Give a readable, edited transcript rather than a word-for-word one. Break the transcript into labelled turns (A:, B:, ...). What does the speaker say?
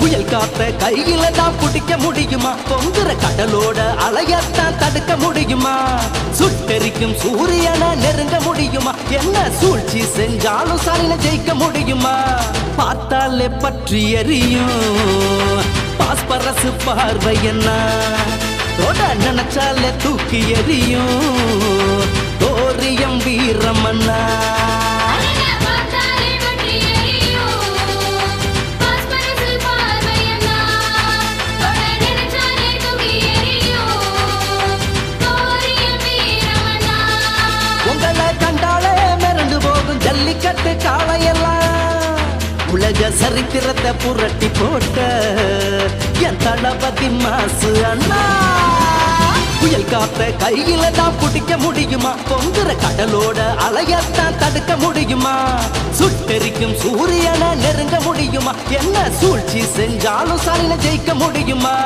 A: புயல் காத்த கையில தான் பிடிக்க முடியுமா? பொங்குற கடலோட அலையத்தான் தடுக்க முடியுமா? சுட்டெரிக்கும் சூரியனை நெருங்க முடியுமா? என்ன சூழ்ச்சி செஞ்சாலும் சாலின ஜெயிக்க முடியுமா? பார்த்தாலே பற்றி எரியும் பாஸ்பரசு பார்வை என்ன, தொட நினைச்சாலே தூக்கி எரியும் தோரியம் வீரமன்னா. ஜல்லிக்கட்டு காளையெல்லாம் உலக சரித்திரத்தை புரட்டி போட்ட என் தளபதி மாசு அண்ணா. புயல் காத்த கையில தான் பிடிக்க முடியுமா? பொங்குற கடலோட அலையத்தான் தடுக்க முடியுமா? சுட்டெரிக்கும் சூரியனை நெருங்க முடியுமா? என்ன சூழ்ச்சி செஞ்சாலும் சாலின ஜெயிக்க முடியுமா?